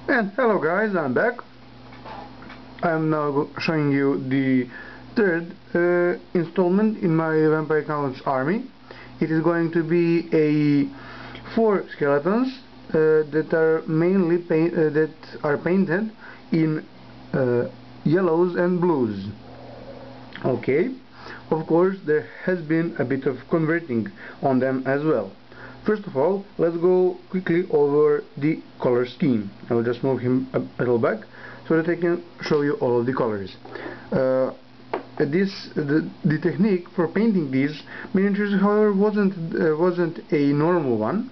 And hello guys, I'm back. I'm now showing you the third installment in my Vampire Counts army. It is going to be a 4 skeletons that are mainly painted in yellows and blues. Okay, of course there has been a bit of converting on them as well. First of all, let's go quickly over the color scheme. I will just move him a little back so that I can show you all of the colors. The technique for painting these miniatures, however, wasn't a normal one.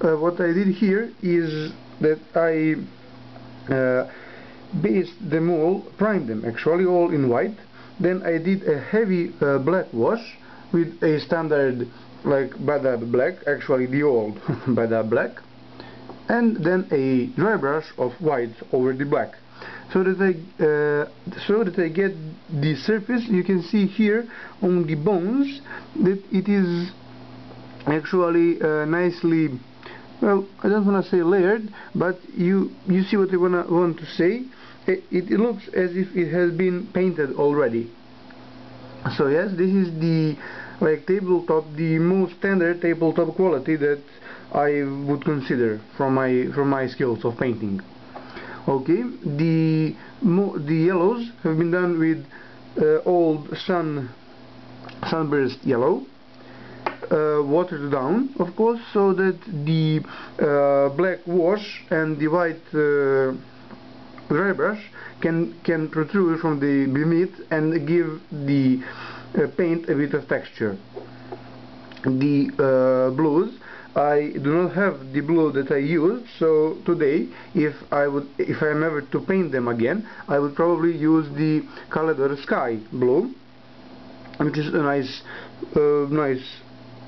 What I did here is that I primed them actually all in white. Then I did a heavy black wash with a standard like Badab black, actually the old Badab black, and then a dry brush of white over the black, so that I get the surface. You can see here on the bones that it is actually nicely, well, I don't want to say layered, but you see what I want to say. It looks as if it has been painted already. So yes, this is the tabletop, the most standard tabletop quality that I would consider from my skills of painting. Okay, the yellows have been done with old sunburst yellow, watered down, of course, so that the black wash and the white dry brush can protrude from the beneath and give the paint a bit of texture. The blues, I do not have the blue that I used, so today if I'm ever to paint them again, I would probably use the Calidor Sky blue, which is a nice,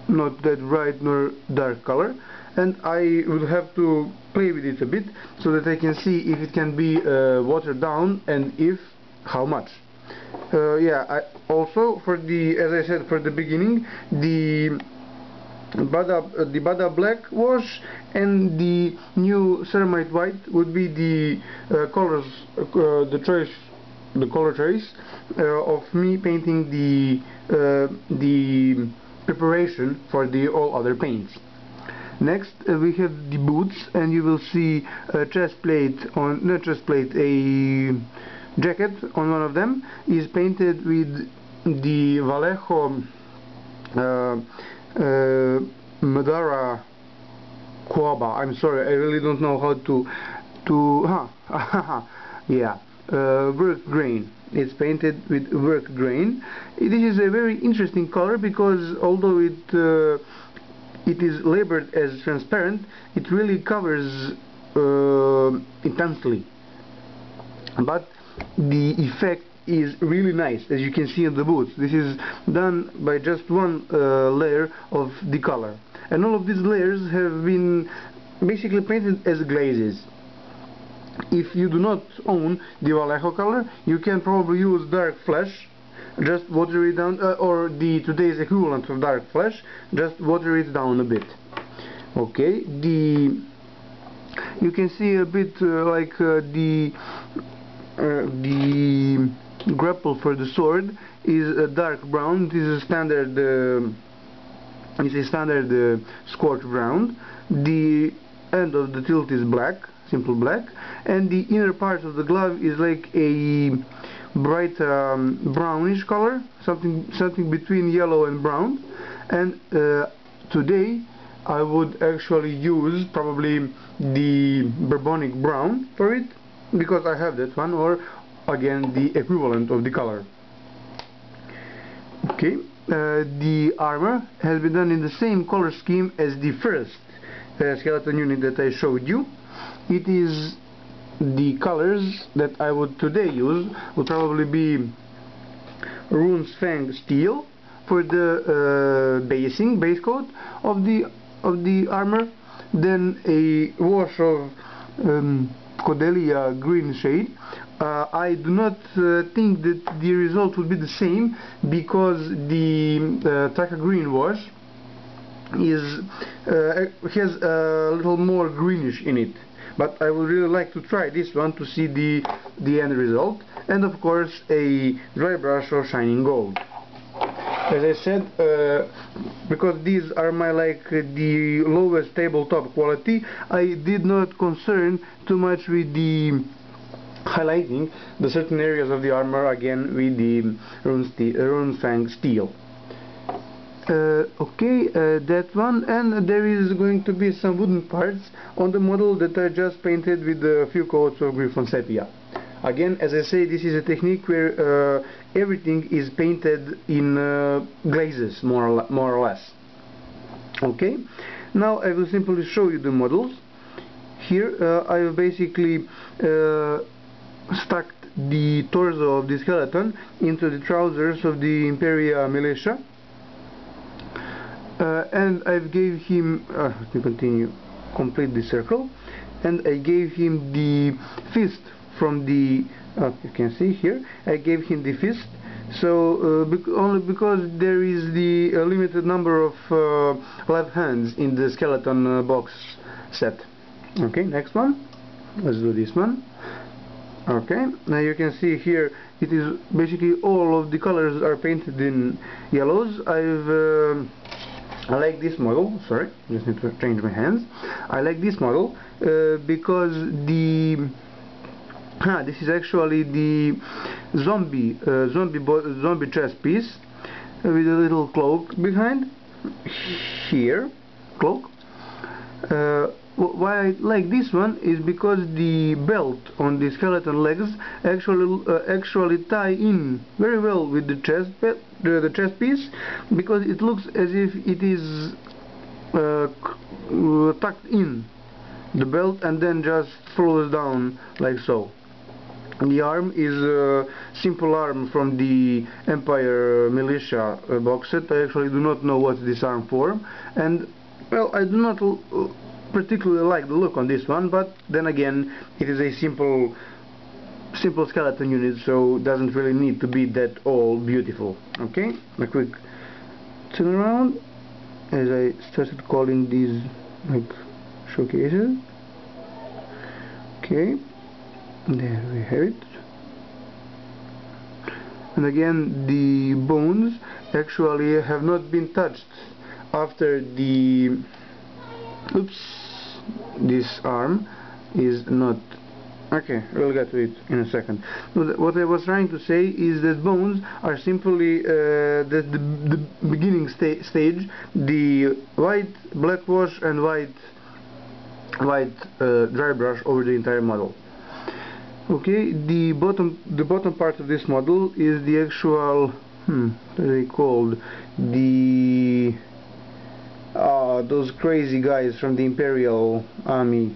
not that bright nor dark color, and I would have to play with it a bit so that I can see if it can be watered down, and if, how much. Yeah, also for as I said for the beginning, the Badab black wash and the new ceramite white would be the colors, the color choice of me painting the preparation for the all other paints. Next we have the boots, and you will see a a jacket on one of them is painted with the Vallejo Madara Coaba. I'm sorry, I really don't know how to yeah, work grain. It's painted with work grain. This is a very interesting color because although it is labeled as transparent, it really covers intensely, but the effect is really nice, as you can see in the boots. This is done by just one layer of the color, and all of these layers have been basically painted as glazes. If you do not own the Vallejo color, you can probably use dark flesh, just water it down, or today's equivalent of dark flesh, just water it down a bit. Okay, you can see a bit the grapple for the sword is a dark brown. This is a standard scorch brown. The end of the tilt is black, simple black, and the inner part of the glove is like a bright brownish color, something between yellow and brown. And today I would actually use probably the Bourbonic brown for it, because I have that one, or again the equivalent of the color. Okay, the armor has been done in the same color scheme as the first skeleton unit that I showed you. It is the colors that I would today use would probably be Rune's Fang steel for the base coat of the armor, then a wash of Cordelia green shade. I do not think that the result would be the same, because the Taka green wash is has a little more greenish in it, but I would really like to try this one to see the end result. And of course a dry brush of shining gold. As I said, because these are my the lowest tabletop quality, I did not concern too much with the highlighting the certain areas of the armor again with the Runefang steel. Okay, that one, and there is going to be some wooden parts on the model that are just painted with a few coats of Griffon Sepia. Again, as I say, this is a technique where everything is painted in glazes, more or less. Okay, now I will simply show you the models. Here I have basically stuck the torso of the skeleton into the trousers of the Imperia militia. And I gave him, let me continue, complete the circle, and I gave him the fist from the, you can see here, I gave him the fist, so only because there is the limited number of left hands in the skeleton box set. Okay, next one, let's do this one. Okay, now you can see here it is basically all of the colors are painted in yellows. I like this model, sorry, just need to change my hands. I like this model because this is actually the zombie chest piece with a little cloak behind here, cloak. Why I like this one is because the belt on the skeleton legs actually tie in very well with the chest piece, because it looks as if it is tucked in the belt and then just flows down like so. The arm is a simple arm from the Empire Militia box set. I actually do not know what's this arm for, and well, I do not particularly like the look on this one, but then again it is a simple skeleton unit, so it doesn't really need to be that all beautiful. Okay, a quick turn around as I started calling these like showcases. Okay, there we have it. And again, the bones actually have not been touched after the this arm is not okay. We'll get to it in a second. What I was trying to say is that bones are simply the beginning stage, the white black wash and white dry brush over the entire model. Okay, the bottom part of this model is the actual what are they called, the those crazy guys from the Imperial Army.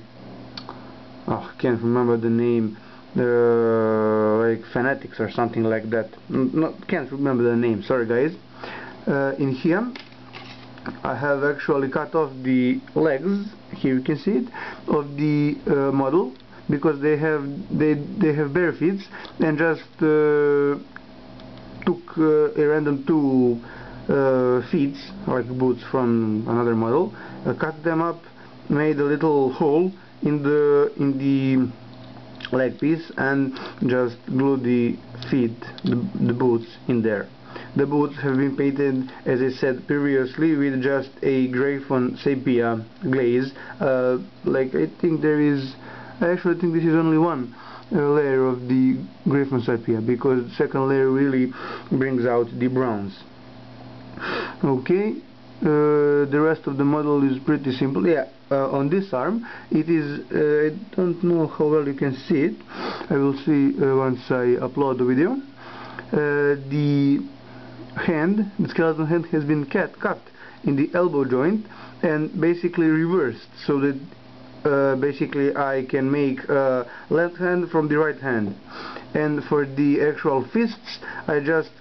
Oh, I can't remember the name. Like fanatics or something like that. Can't remember the name. Sorry, guys. In here, I have actually cut off the legs. Here you can see it of the model, because they have bare feet, and just took a random two feet, like boots from another model, cut them up, made a little hole in the leg piece, and just glued the feet, the boots in there. The boots have been painted, as I said previously, with just a Griffon Sepia glaze. Like I actually think this is only one layer of the Griffon Sepia, because the second layer really brings out the browns. Okay, the rest of the model is pretty simple. Yeah, on this arm it is, I don't know how well you can see it, I will see once I upload the video. The skeleton hand has been cut in the elbow joint and basically reversed, so that basically I can make left hand from the right hand. And for the actual fists, I just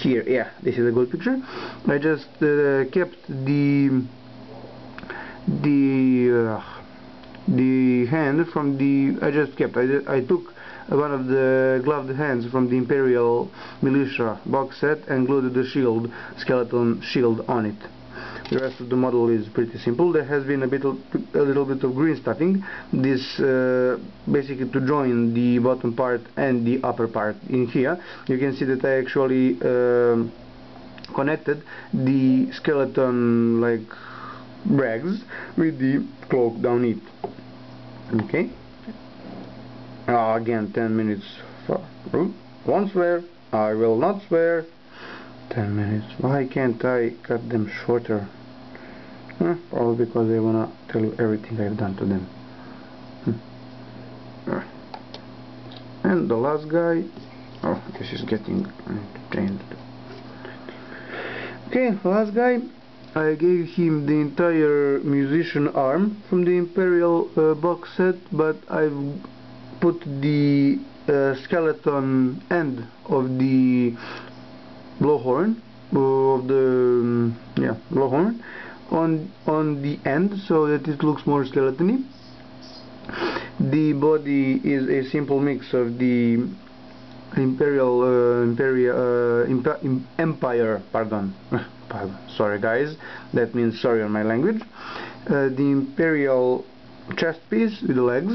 here, yeah, this is a good picture. I just kept the hand from the. I took one of the gloved hands from the Imperial Militia box set and glued the skeleton shield on it. The rest of the model is pretty simple. There has been a little bit of green stuffing, this basically to join the bottom part and the upper part in here. You can see that I actually connected the skeleton like rags with the cloak down it. Okay. Again 10 minutes for won't swear. I will not swear. 10 minutes. Why can't I cut them shorter? Probably because they wanna tell you everything I've done to them. And the last guy. Oh, this is getting changed. Okay, last guy. I gave him the entire musician arm from the Imperial box set, but I've put the skeleton end of the blowhorn blowhorn on the end so that it looks more skeletony. The body is a simple mix of the Empire, pardon, sorry guys, that means sorry on my language, the Imperial chest piece with the legs,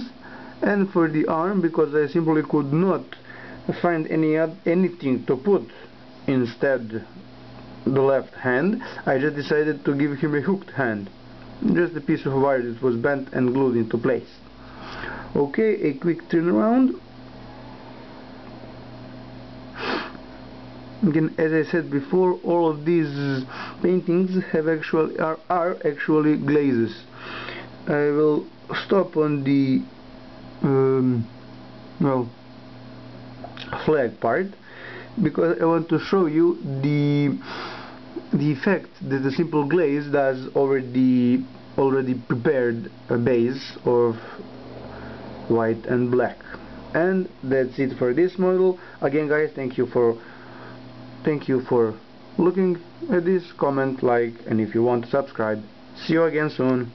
and for the arm, because I simply could not find anything to put instead the left hand, I just decided to give him a hooked hand, just a piece of wire that was bent and glued into place. Okay, a quick turnaround. Again, as I said before, all of these paintings are actually glazes. I will stop on the flag part because I want to show you the effect that the simple glaze does over the already prepared base of white and black. And that's it for this model. Again guys, thank you for looking at this, comment, like, and if you want to subscribe. See you again soon.